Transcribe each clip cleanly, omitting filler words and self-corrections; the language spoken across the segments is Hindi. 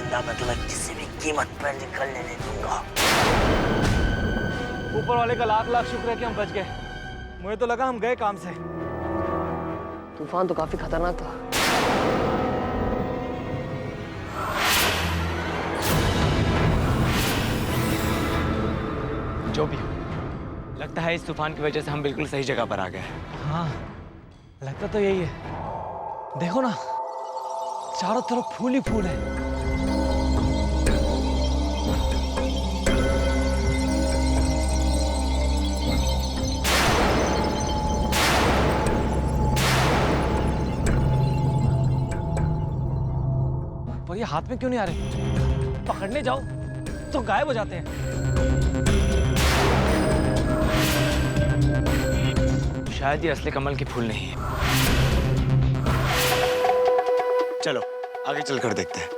वरना मैं तुम्हें किसी भी कीमत पर निकलने नहीं दूंगा। ऊपर वाले का लाख लाख शुक्र है कि हम बच गए। मुझे तो लगा हम गए काम से। तूफान तो काफी खतरनाक था। जो भी हो, लगता है इस तूफान की वजह से हम बिल्कुल सही जगह पर आ गए। हाँ, लगता तो यही है। देखो ना, चारों तरफ फूल ही फूल है। पर ये हाथ में क्यों नहीं आ रहे? पकड़ने जाओ तो गायब हो जाते हैं। शायद ये असली कमल के फूल नहीं है। चलो आगे चलकर देखते हैं।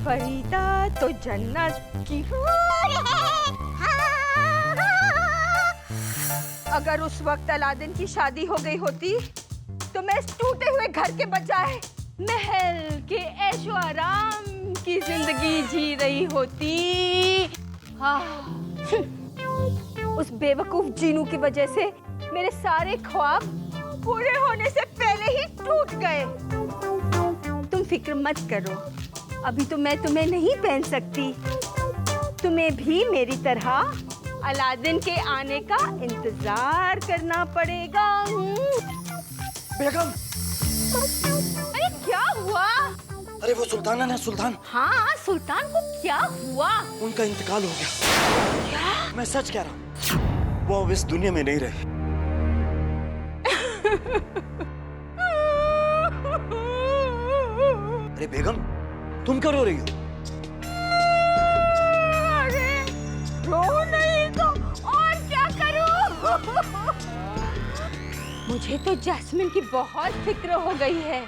फरीदा तो जन्नत की अगर उस वक्त अलादीन की शादी हो गई होती तो मैं इस टूटे हुए घर के बजाय महल के ऐशो आराम की जिंदगी जी रही होती। उस बेवकूफ जीनू की वजह से मेरे सारे ख्वाब पूरे होने से पहले ही टूट गए। तुम फिक्र मत करो, अभी तो मैं तुम्हें नहीं पहन सकती। तुम्हें भी मेरी तरह अलादीन के आने का इंतजार करना पड़ेगा। बेगम, अरे क्या हुआ? अरे वो सुल्ताना ना, सुल्तान। हाँ, सुल्तान को क्या हुआ? उनका इंतकाल हो गया। क्या? मैं सच कह रहा हूँ, वो अब इस दुनिया में नहीं रहे। अरे बेगम, तुम क्यों रो रही हो? अरे रो नहीं तो और क्या करूं? मुझे तो जैस्मिन की बहुत फिक्र हो गई है।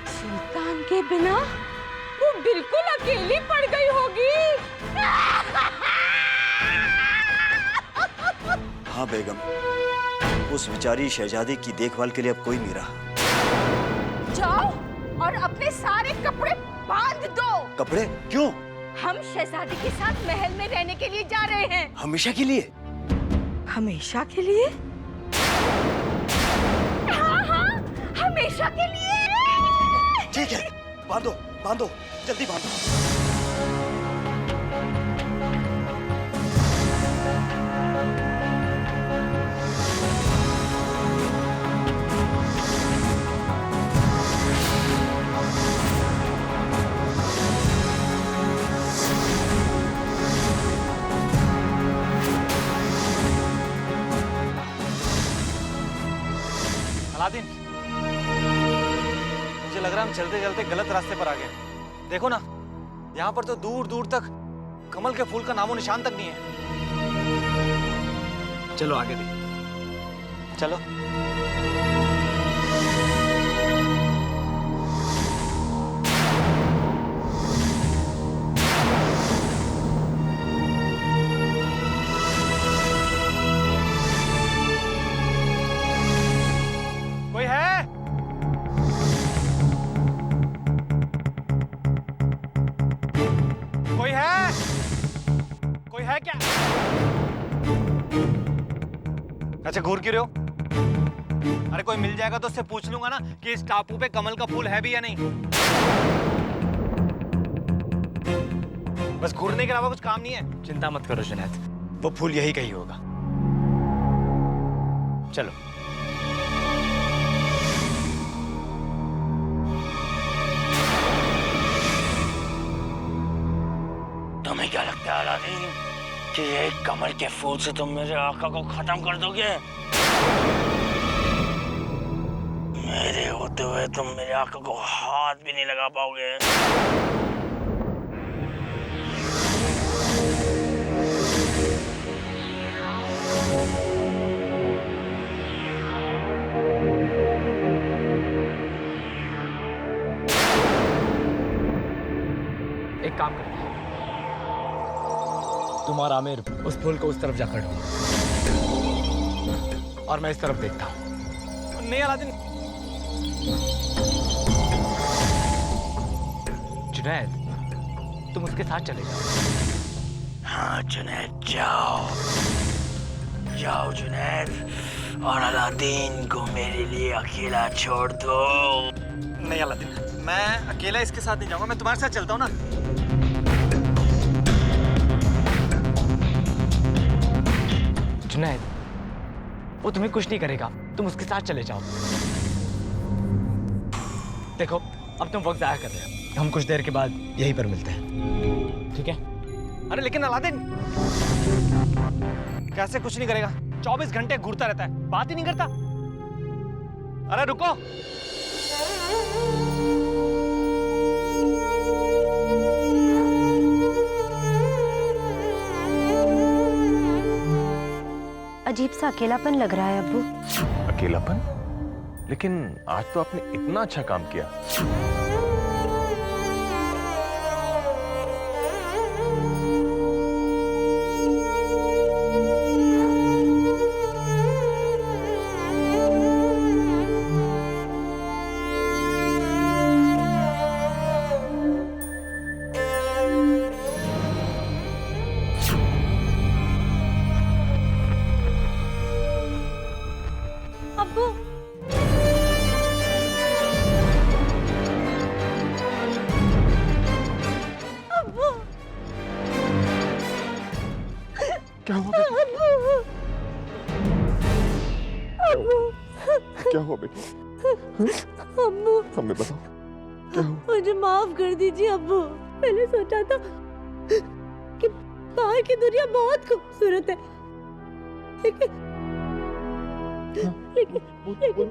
सुल्तान के बिना वो बिल्कुल अकेली पड़ गई होगी। हाँ बेगम, उस बेचारी शहजादी की देखभाल के लिए अब कोई नहीं रहा। जाओ और अपने सारे कपड़े बांध दो। कपड़े क्यों? हम शहजादी के साथ महल में रहने के लिए जा रहे हैं। हमेशा के लिए? हमेशा के लिए? हाँ हाँ, हमेशा के लिए। ठीक है, बांधो बांधो, जल्दी बांधो। अलादीन, मुझे लग रहा है हम चलते चलते गलत रास्ते पर आ गए। देखो ना, यहाँ पर तो दूर दूर तक कमल के फूल का नामो निशान तक नहीं है। चलो आगे देखो। चलो। कोई है? कोई है? कोई है क्या? अच्छा, घूर क्यों रहे हो? अरे कोई मिल जाएगा तो उससे पूछ लूंगा ना कि इस टापू पे कमल का फूल है भी या नहीं। बस घूरने के अलावा कुछ काम नहीं है। चिंता मत करो जुनैद, वो फूल यही कहीं होगा। चलो। तुम्हें क्या लगता है अलादीन कि एक कमल के फूल से तुम मेरे आका को खत्म कर दोगे? मेरे होते हुए तुम मेरे आका को हाथ भी नहीं लगा पाओगे। एक काम करते हैं, तुम और आमिर उस फूल को उस तरफ जा खड़े हो और मैं इस तरफ देखता हूँ। नहीं अलादीन। जुनैद, तुम उसके साथ चले जाओ। हाँ जुनैद, जाओ जाओ जुनैद, और अलादीन को मेरे लिए अकेला छोड़ दो। नहीं अलादीन, मैं अकेला इसके साथ नहीं जाऊंगा, मैं तुम्हारे साथ चलता हूँ ना। जुनैद, वो तुम्हें कुछ नहीं करेगा, तुम उसके साथ चले जाओ। देखो, अब तुम वक्त जाया कर रहे हो, हम कुछ देर के बाद यहीं पर मिलते हैं, ठीक है? अरे लेकिन अलादीन कैसे कुछ नहीं करेगा? 24 घंटे घूरता रहता है, बात ही नहीं करता। अरे रुको। अजीब सा अकेलापन लग रहा है अब्बू। अकेलापन? लेकिन आज तो आपने इतना अच्छा काम किया। अब्बू, अब्बू, क्या हुआ बेटी? क्या हुआ बेटी? अब्बू, हमें बताओ क्या हुआ? मुझे माफ कर दीजिए अब्बू। मैंने सोचा था कि बाहर की दुनिया बहुत खूबसूरत है, लेकिन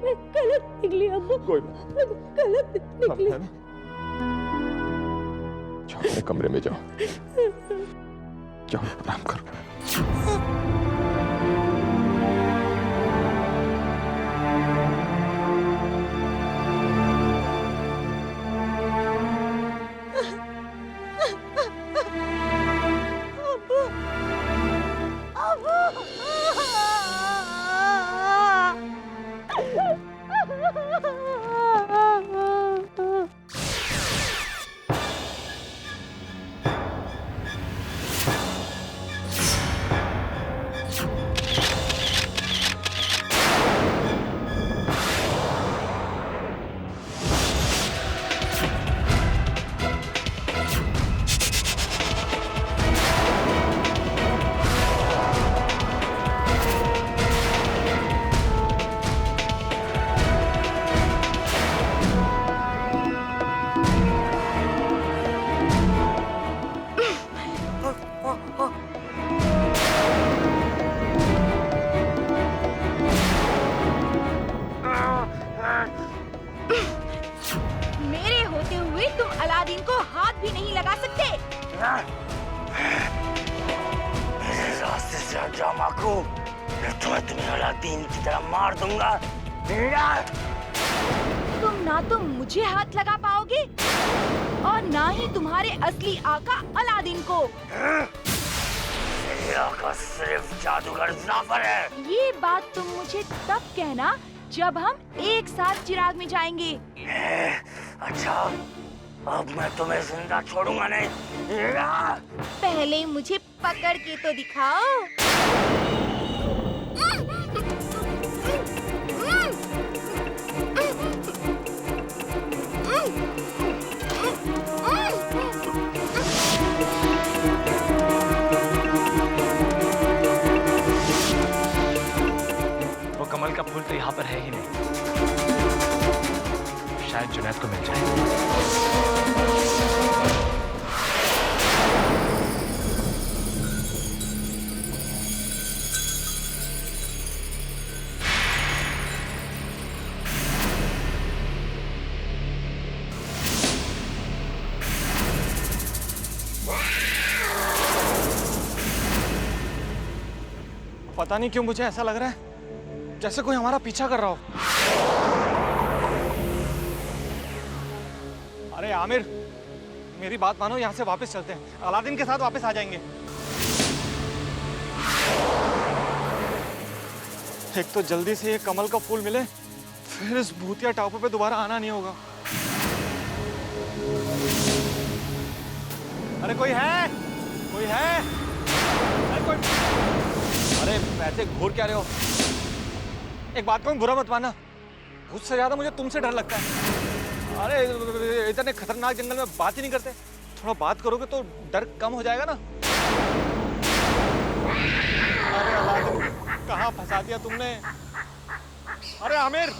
मैं गलत निकली अब्बू। कोई ना, गलत निकली। है ना? जाओ अपने कमरे में जाओ, जाओ आराम करो। मेरे होते हुए तुम अलादीन को हाथ भी नहीं लगा सकते। मेरे रास्ते से हट जाओ माकू, तुम्हें अलादीन की तरह मार दूंगा। तुम ना तो मुझे हाथ लगा पाओगे और ना ही तुम्हारे असली आका अलादीन को। मेरे आका सिर्फ जादूगर जाफर है। ये बात तुम मुझे तब कहना जब हम एक साथ चिराग में जाएंगे। अच्छा, अब मैं तुम्हें जिंदा छोड़ूंगा नहीं। पहले मुझे पकड़ के तो दिखाओ। वो कमल का फूल तो यहाँ पर है ही नहीं, शायद जुनैद को मिल जाए। पता नहीं क्यों मुझे ऐसा लग रहा है जैसे कोई हमारा पीछा कर रहा हो। अरे आमिर, मेरी बात मानो, यहाँ से वापस चलते हैं, अलादीन के साथ वापस आ जाएंगे। एक तो जल्दी से ये कमल का फूल मिले, फिर इस भूतिया टापू पे दोबारा आना नहीं होगा। अरे कोई है? कोई है? अरे कोई? अरे वैसे घूर क्या रहे हो? एक बात कहूं, बुरा मत मानना, मुझसे ज्यादा मुझे तुमसे डर लगता है। अरे इतने खतरनाक जंगल में बात ही नहीं करते, थोड़ा बात करोगे तो डर कम हो जाएगा ना। अरे अलादीन, कहाँ फंसा दिया तुमने? अरे आमिर!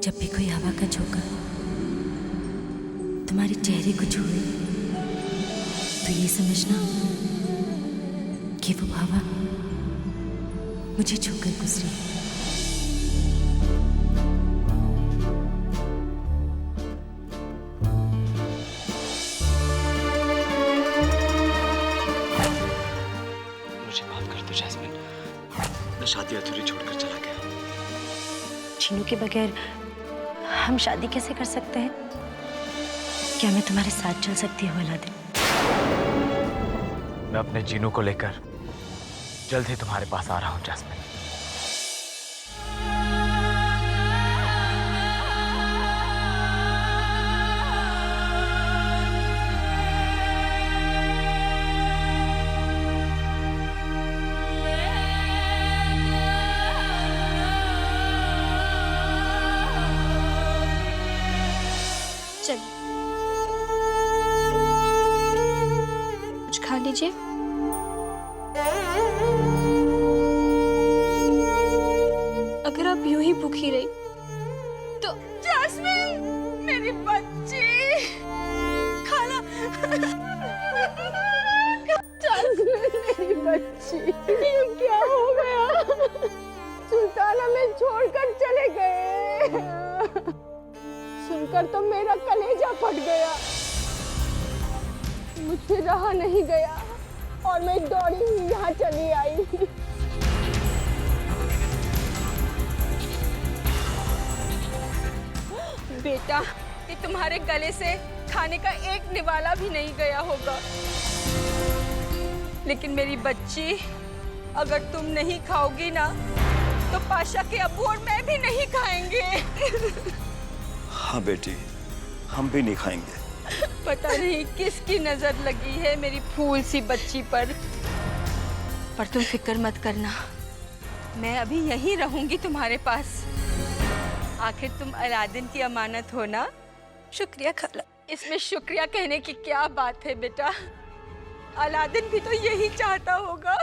जब भी कोई हवा का झोंका तुम्हारे चेहरे को छुए तो ये समझना कि वो हवा मुझे छूकर गुजरी। मुझे माफ कर दो जैस्मिन, मैं शादी अधूरी छोड़कर चला गया। चीनू के बगैर हम शादी कैसे कर सकते हैं? क्या मैं तुम्हारे साथ चल सकती हूँ अलादीन? मैं अपने जीनू को लेकर जल्द ही तुम्हारे पास आ रहा हूँ जैस्मिन। चलिए कुछ खा लीजिए। अगर आप यूं ही भूखी रही तो जैस्मिन, मेरी बच्ची, खाना। जैस्मिन, मेरी बच्ची, ये क्या हो गया? सुल्तान हमें छोड़कर चले गए। सुनकर तो मेरा कलेजा फट गया, मुझसे रहा नहीं गया और मैं दौड़ी ही यहाँ चली आई। बेटा, ये तुम्हारे गले से खाने का एक निवाला भी नहीं गया होगा, लेकिन मेरी बच्ची, अगर तुम नहीं खाओगी ना तो पाशा के अब्बू और मैं भी नहीं खाएंगे। हाँ बेटी, हम भी नहीं खाएंगे। पता नहीं किसकी नजर लगी है मेरी फूल सी बच्ची पर तुम फिक्र मत करना, मैं अभी यहीं रहूंगी तुम्हारे पास। आखिर तुम अलादीन की अमानत हो ना। शुक्रिया खाला। इसमें शुक्रिया कहने की क्या बात है बेटा, अलादीन भी तो यही चाहता होगा।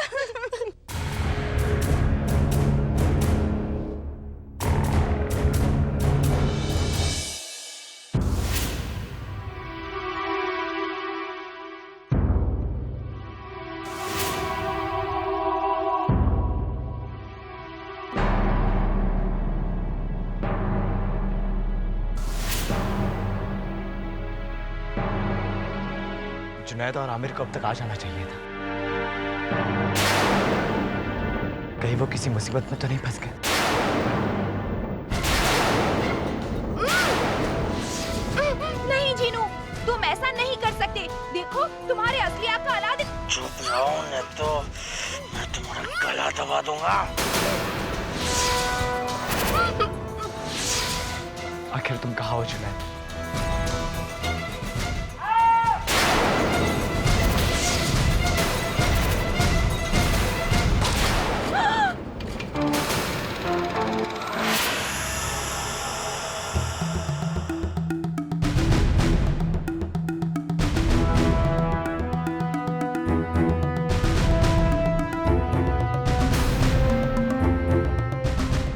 जुनैद और आमिर को अब तक आ जाना चाहिए था। कहीं वो किसी मुसीबत में तो नहीं फंस गए? नहीं जीनू, तुम ऐसा नहीं कर सकते। देखो तुम्हारे असली आका अलादीन। चुप रहो, नहीं तो मैं तुम्हारा गला दबा दूंगा। आखिर तुम कहाँ हो जुनैद?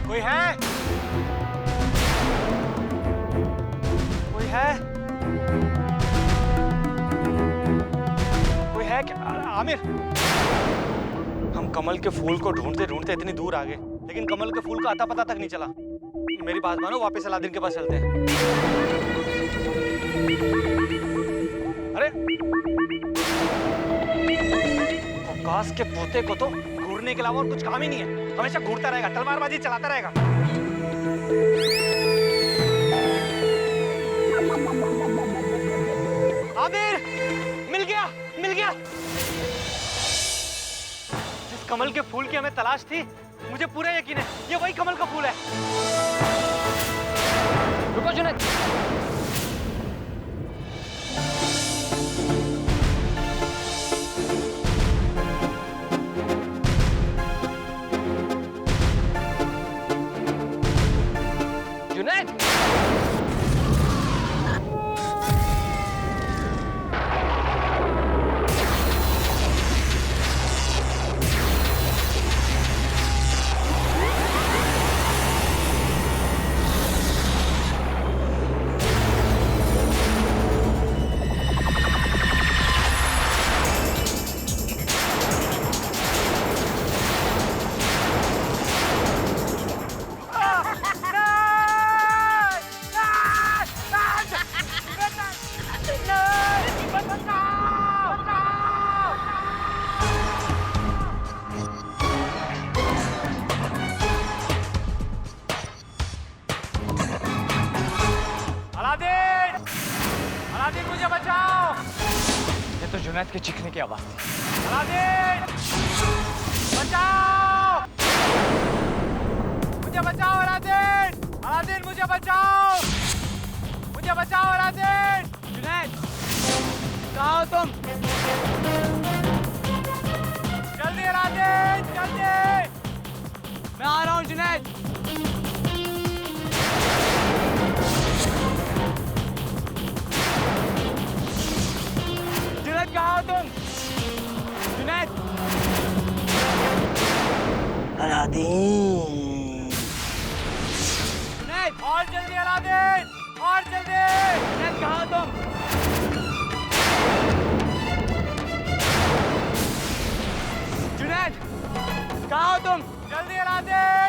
कोई है? कोई है? कोई है क्या? आमिर, हम कमल के फूल को ढूंढते ढूंढते इतनी दूर आ गए, लेकिन कमल के फूल का अता पता तक नहीं चला। मेरी बात मानो, वापस अलादीन के पास चलते हैं। अरे औकास के पोते को तो घूरने के अलावा और कुछ काम ही नहीं है, हमेशा घूरता रहेगा, तलवारबाजी चलाता रहेगा। आबिर, मिल गया, मिल गया। जिस कमल के फूल की हमें तलाश थी, मुझे पूरा यकीन है ये वही कमल का फूल है। रुको जुनैद। जुनैद, अलादीन! अलादीन मुझे बचाओ! ये तो जुनैद के चीखने की आवाज थी। अलादीन! बचाओ! मुझे बचाओ अलादीन! अलादीन मुझे बचाओ! मुझे बचाओ अलादीन! जुनैद! कहाँ हो तुम? जल्दी अलादीन! जल्दी! मैं आ रहा हूँ जुनैद! कहाँ हो तुम? जुनैद! अलादीन! जुनैद! और जल्दी अलादीन! और जल्दी! जुनैद कहाँ हो तुम? जुनैद! कहाँ हो तुम? जल्दी अलादीन!